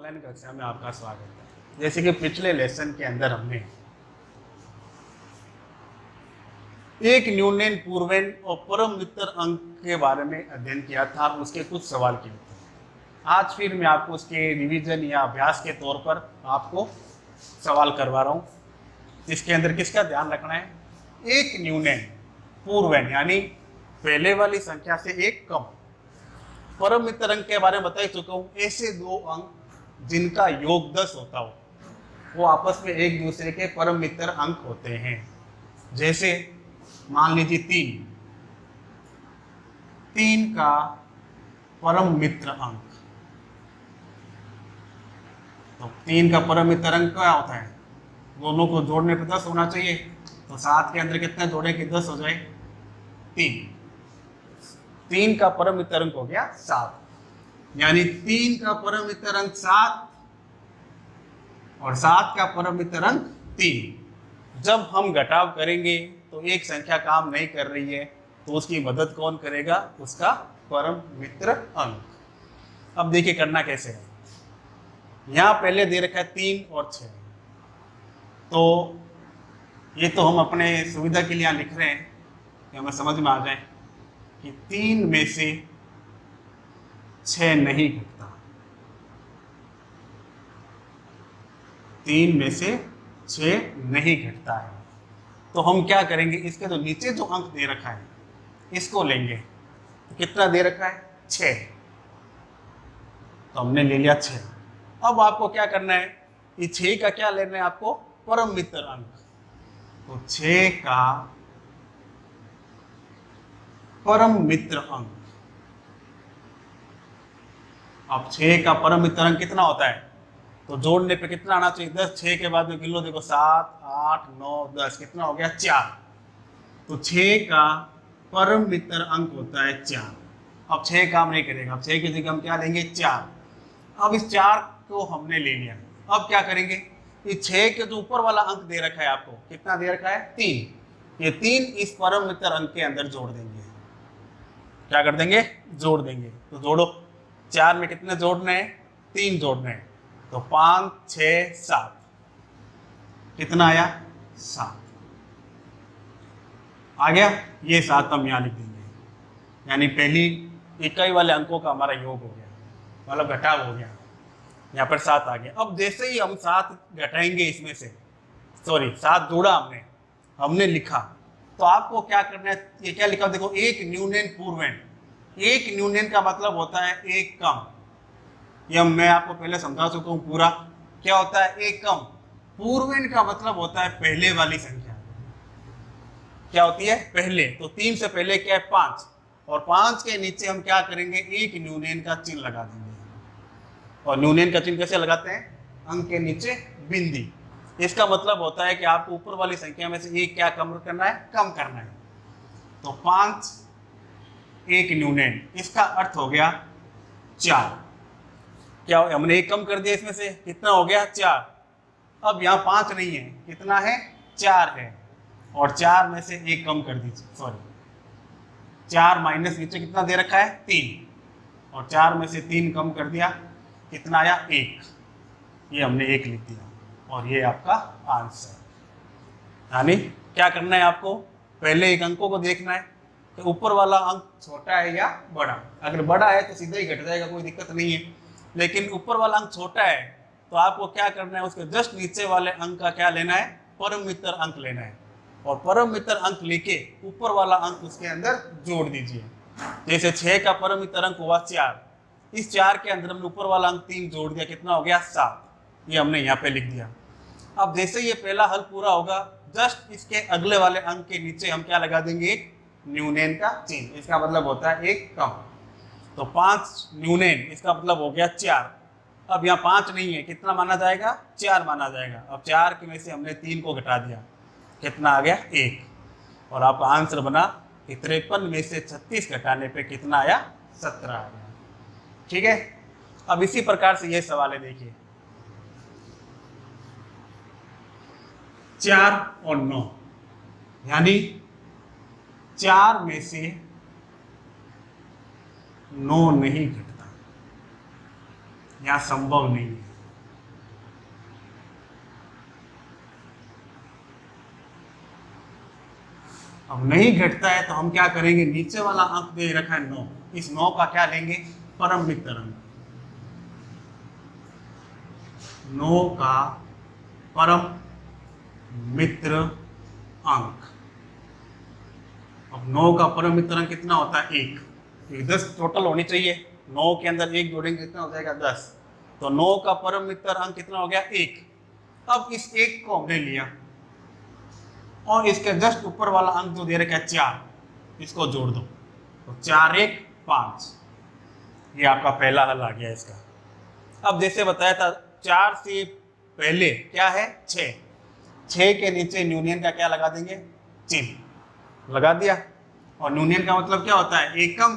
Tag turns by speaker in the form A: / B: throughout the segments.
A: Online कक्षा में आपका स्वागत है। जैसे कि पिछले लेसन के अंदर हमने एक न्यूनन, पूर्वन और परम मित्र अंक के बारे में अध्ययन किया था, उसके कुछ सवाल किए थे। आज फिर मैं आपको उसके रिवीजन या अभ्यास के तौर पर आपको सवाल करवा रहा हूँ, जिसके अंदर किसका ध्यान रखना है। एक न्यूनन, पूर्वन यानी पहले वाली संख्या से एक कम, परम मित्र अंक के बारे में बता ही चुका हूँ। ऐसे दो अंक जिनका योग 10 होता हो, वो आपस में एक दूसरे के परम मित्र अंक होते हैं। जैसे मान लीजिए 3 का परम मित्र अंक, तो 3 का परम मित्र अंक क्या होता है, दोनों को जोड़ने पर 10 होना चाहिए। तो 7 के अंदर कितने जोड़े कि 10 हो जाए, 3 का परम मित्र अंक हो गया 7, यानी 3 का परम मित्र अंक 7 और 7 का परम मित्र अंक 3। जब हम घटाव करेंगे तो एक संख्या काम नहीं कर रही है, तो उसकी मदद कौन करेगा, उसका परम मित्र अंक। अब देखिए करना कैसे है। यहां पहले दे रखा है 3 और 6, तो ये तो हम अपने सुविधा के लिए यहां लिख रहे हैं कि हमें समझ में आ जाए कि 3 में से 6 नहीं घटता, 3 में से 6 नहीं घटता है। तो हम क्या करेंगे, इसके तो नीचे जो अंक दे रखा है इसको लेंगे। तो कितना दे रखा है, 6, तो हमने ले लिया 6। अब आपको क्या करना है, ये 6 का क्या लेना है आपको, परम मित्र अंक। तो 6 का परम मित्र अंक, अब 6 का परम मित्र अंक कितना होता है, तो जोड़ने पे कितना आना चाहिए, 10। 6 के बाद में गिनो, देखो 7, 8, 9, 10, कितना हो गया, 4। तो 6 का परम मित्र अंक होता है 4। अब 6 काम नहीं करेगा, अब 6 की जगह हम क्या लेंगे, 4। अब इस 4 को हमने ले लिया। अब क्या करेंगे, ये 6 के जो ऊपर वाला अंक दे रखा है आपको, कितना दे रखा है, 3। ये 3 इस परम मित्र अंक के अंदर जोड़ देंगे। क्या कर देंगे, जोड़ देंगे। तो जोड़ो, 4 में कितने जोड़ने हैं, 3 जोड़ने हैं। तो 5, 6, 7, कितना आया, 7 आ गया। ये 7 हम यहाँ लिख देंगे, यानी पहली इकाई वाले अंकों का हमारा योग हो गया, मतलब घटाव हो गया। यहाँ पर 7 आ गया। अब जैसे ही हम 7 घटाएंगे इसमें से, सॉरी 7 जोड़ा हमने लिखा, तो आपको क्या करना है, ये क्या लिखा, देखो एक न्यूनन पूर्वन। एक न्यूनन का मतलब होता है एक कम। यह मैं आपको पहले समझा चुका हूं पूरा, क्या होता है, एक कम। पूर्वन का मतलब होता है पहले वाली संख्या, क्या होती है, पहले। तो 3 से पहले क्या है, 5, और 5 के नीचे हम क्या करेंगे, एक न्यूनन का चिन्ह लगा देंगे। और न्यूनन का चिन्ह कैसे लगाते हैं, अंक के नीचे बिंदी। इसका मतलब होता है कि आपको ऊपर वाली संख्या में से एक क्या कम करना है, कम करना है। तो 5 एक न्यूनन, इसका अर्थ हो गया 4। क्या हमने एक कम कर दिया, इसमें से कितना हो गया, 4। अब यहाँ 5 नहीं है, कितना है, 4 है, और 4 में से एक कम कर दीजिए, सॉरी 4 माइनस नीचे कितना दे रखा है, 3, और 4 में से 3 कम कर दिया, कितना आया, 1। ये हमने 1 लिख दिया, और ये आपका आंसर। यानी क्या करना है आपको, पहले एक अंकों को देखना है कि ऊपर वाला अंक छोटा है या बड़ा। अगर बड़ा है तो सीधा ही घट जाएगा, कोई दिक्कत नहीं है। लेकिन ऊपर वाला अंक छोटा है, तो आपको क्या करना है, उसके जस्ट नीचे वाले अंक का क्या लेना है, परम मित्र अंक लेना है, और परम मित्र अंक लेके ऊपर वाला अंक उसके अंदर जोड़ दीजिए। जैसे 6 का परम मित्र अंक हुआ 4, इस 4 के अंदर हमने ऊपर वाला अंक 3 जोड़ दिया, कितना हो गया, 7। ये हमने यहाँ पे लिख दिया। अब जैसे ये पहला हल पूरा होगा, जस्ट इसके अगले वाले अंक के नीचे हम क्या लगा देंगे, एक न्यूनन का चिन्ह। इसका मतलब होता है एक कम। तो 5 न्यूनन, इसका मतलब हो गया 4। अब यहाँ 5 नहीं है, कितना माना जाएगा, 4 माना जाएगा। अब 4 के में से हमने 3 को घटा दिया, कितना आ गया, 1। और आपका आंसर बना कि 53 में से 36 घटाने पे कितना आया, 17 आ गया। ठीक है। अब इसी प्रकार से ये सवाल है, देखिए 4 और 9, यानी 4 में से 9 नहीं घटता, यह संभव नहीं है। अब नहीं घटता है तो हम क्या करेंगे, नीचे वाला अंक दे रखा है 9, इस 9 का क्या लेंगे, परम मित्र अंक। 9 का परम मित्र अंक। अब 9 का परम मित्र अंक कितना होता है, 1। 10 टोटल होनी चाहिए, 9 के अंदर 1 जोड़ेंगे कितना हो जाएगा, 10। तो 9 का परम मित्र अंक कितना हो गया, 1। अब इस 1 को हमने लिया और इसके जस्ट ऊपर वाला अंक जो दे रखा है 4, इसको जोड़ दो, तो 4 1 5। ये आपका पहला हल आ गया इसका। अब जैसे बताया था 4 से पहले क्या है, 6। 6 के नीचे न्यूनियन का क्या लगा देंगे, चिन्ह लगा दिया। और न्यूनियन का मतलब क्या होता है, एकम।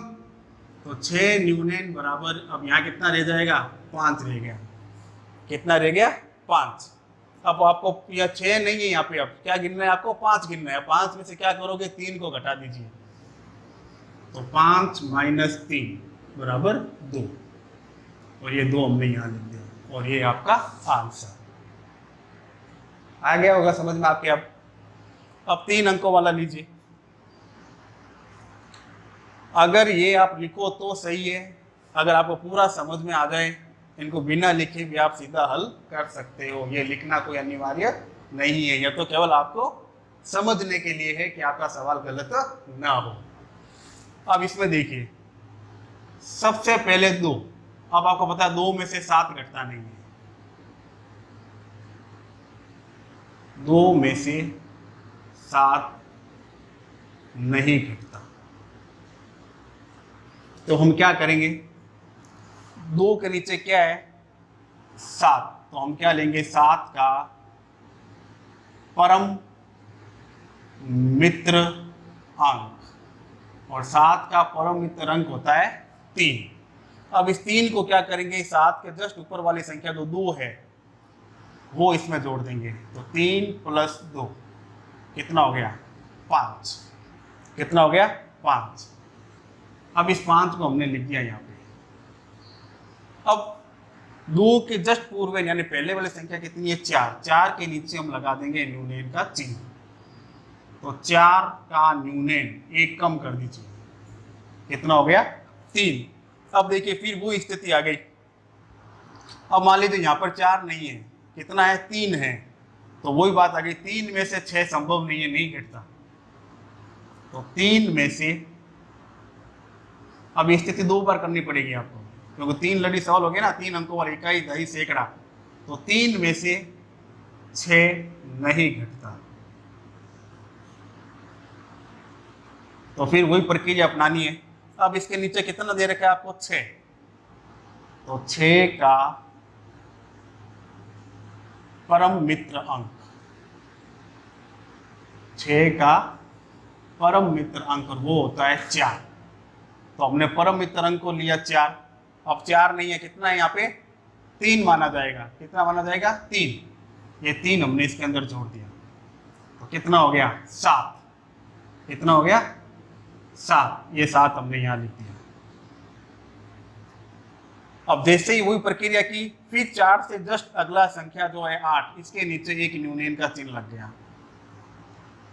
A: तो 6 न्यूनियन बराबर, अब यहाँ कितना रह जाएगा, 5 रह गया। कितना रह गया, 5। अब आपको यह 6 नहीं है, यहाँ पे अब क्या गिनना है आपको, 5 गिनना है। 5 में से क्या करोगे, 3 को घटा दीजिए, तो 5 - 3 बराबर 2। और ये 2 हमने यहाँ लिख दिया और ये आपका आंसर आ गया होगा समझ में आपके। अब 3 अंकों वाला लीजिए। अगर ये आप लिखो तो सही है, अगर आपको पूरा समझ में आ जाए, इनको बिना लिखे भी आप सीधा हल कर सकते हो। ये लिखना कोई अनिवार्य नहीं है, यह तो केवल आपको समझने के लिए है कि आपका सवाल गलत ना हो। अब इसमें देखिए, सबसे पहले 2। अब आपको पता है 2 में से 7 घटता नहीं है, 2 में से 7 नहीं घटता। तो हम क्या करेंगे, 2 के नीचे क्या है, 7। तो हम क्या लेंगे, 7 का परम मित्र अंक, और 7 का परम मित्र अंक होता है 3। अब इस 3 को क्या करेंगे, 7 के जस्ट ऊपर वाली संख्या जो 2 है वो इसमें जोड़ देंगे, तो 3 + 2 कितना हो गया, 5। कितना हो गया, 5। अब इस 5 को हमने लिख दिया यहाँ पे। अब 2 के जस्ट पूर्व यानी पहले वाली संख्या कितनी है, 4। 4 के नीचे हम लगा देंगे न्यूनयन का चिन्ह, तो 4 का न्यूनयन 1 कम कर दीजिए, कितना हो गया, 3। अब देखिए फिर वो स्थिति आ गई। अब मान लीजिए यहाँ पर 4 नहीं है, कितना है, 3 है। तो वही बात आ गई, 3 में से 6 संभव नहीं है, नहीं घटता। तो 3 में से, अब स्थिति 2 बार करनी पड़ेगी आपको, क्योंकि 3 लड़ी सवाल हो गया ना, 3 अंकों वाला, इकाई दही सैकड़ा। तो 3 में से 6 नहीं घटता। तो फिर वही प्रक्रिया अपनानी है। अब इसके नीचे कितना दे रखा है आपको, 6। तो 6 का परम मित्र अंक, 6 का परम मित्र अंक, और वो होता है 4। तो हमने परम मित्र अंक को लिया 4। अब 4 नहीं है, कितना है यहाँ पे, 3 माना जाएगा। कितना माना जाएगा, 3। ये 3 हमने इसके अंदर जोड़ दिया, तो कितना हो गया, 7। कितना हो गया, 7। ये 7 हमने यहाँ लिख दिया। अब जैसे ही वही प्रक्रिया की, फिर 4 से जस्ट अगला संख्या जो है 8, इसके नीचे एक न्यूनयन का चिन्ह लग गया।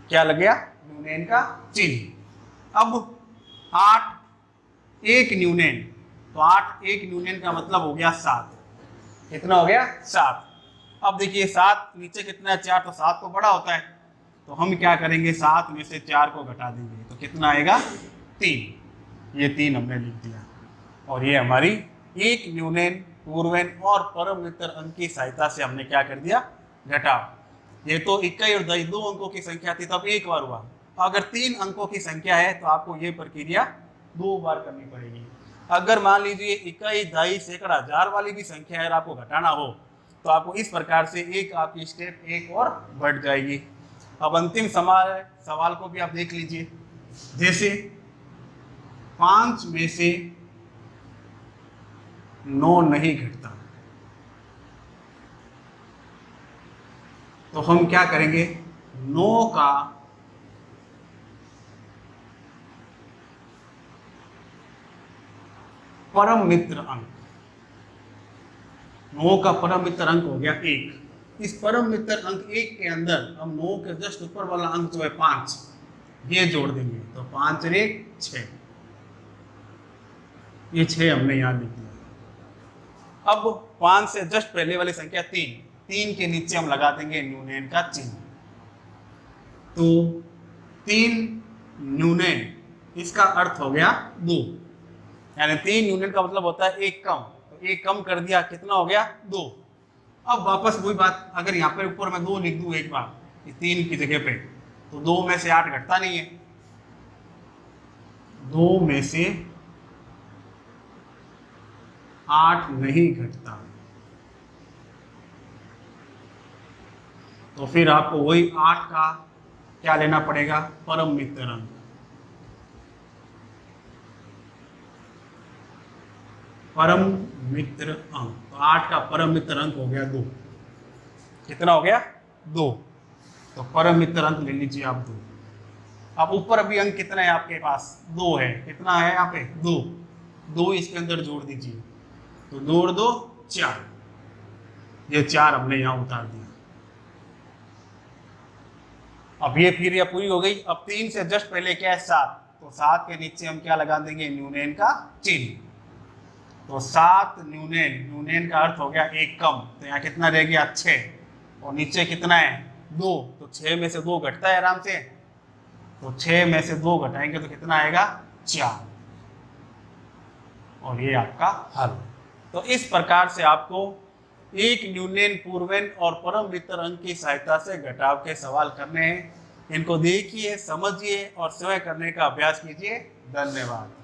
A: क्या लग गया, न्यूनयन का चिन्ह। अब 8 1 न्यूनयन, तो 8 1 न्यूनयन का मतलब हो गया 7। कितना हो गया, 7। अब देखिए 7 नीचे कितना है, 4। तो 7 तो बड़ा होता है, तो हम क्या करेंगे, 7 में से 4 को घटा देंगे, तो कितना आएगा, 3। ये 3 हमने लिख दिया। और ये हमारी 1 न्यूनयन, पूर्वयन और परम मित्र अंक की सहायता से हमने क्या कर दिया, घटाव। ये तो इकाई और दही 2 अंकों की संख्या थी, तब एक बार हुआ। अगर 3 अंकों की संख्या है तो आपको ये प्रक्रिया 2 बार करनी पड़ेगी। अगर मान लीजिए इकाई, दही, सैकड़ा, हजार वाली भी संख्या है, आपको घटाना हो, तो आपको इस प्रकार से एक आपकी स्टेप एक और बढ़ जाएगी। अब अंतिम सवाल को भी आप देख लीजिए। जैसे 5 में से 9 नहीं घटता, तो हम क्या करेंगे, 9 का परम मित्र अंक, 9 का परम मित्र अंक हो गया 1। इस परम मित्र अंक 1 के अंदर हम 9 के जस्ट ऊपर वाला अंक जो है 5 ये जोड़ देंगे तो 5 और 1 6, ये 6 हमने यहाँ लिख दिया। अब 5 से जस्ट पहले वाली संख्या 3, 3 के नीचे हम लगा देंगे न्यूनयन का चिन्ह। तो 3 न्यूनयन, इसका अर्थ हो गया 2, यानी 3 न्यूनयन का मतलब होता है 1 कम, तो 1 कम कर दिया, कितना हो गया 2। अब वापस वही बात, अगर यहाँ पे ऊपर मैं 2 लिख दूं एक बार 3 की जगह पे, तो 2 में से 8 घटता नहीं है, 2 में से 8 नहीं घटता, तो फिर आपको वही 8 का क्या लेना पड़ेगा, परम मित्र अंक। परम मित्र अंक, तो 8 का परम मित्र अंक हो गया 2। कितना हो गया 2, तो परम मित्र अंक ले लीजिए आप 2। अब ऊपर अभी अंक कितना है आपके पास, 2 है, कितना है यहाँ पे 2, 2 इसके अंदर जोड़ दीजिए, तो 2 और 2 4, ये 4 हमने यहाँ उतार दिया। अब ये फिर ये पूरी हो गई। अब 3 से जस्ट पहले क्या है 7, तो 7 के नीचे हम क्या लगा देंगे, न्यूनयन का चिन्ह। तो 7 न्यूनयन, न्यूनयन का अर्थ हो गया 1 कम, तो यहाँ कितना रह गया 6, और नीचे कितना है 2, तो 6 में से 2 घटता है आराम से, तो 6 में से 2 घटाएंगे तो कितना आएगा 4, और ये आपका हल। तो इस प्रकार से आपको एक न्यूनयन, पूर्वयन और परम मित्र अंक की सहायता से घटाव के सवाल करने हैं। इनको देखिए, समझिए और स्वयं करने का अभ्यास कीजिए। धन्यवाद।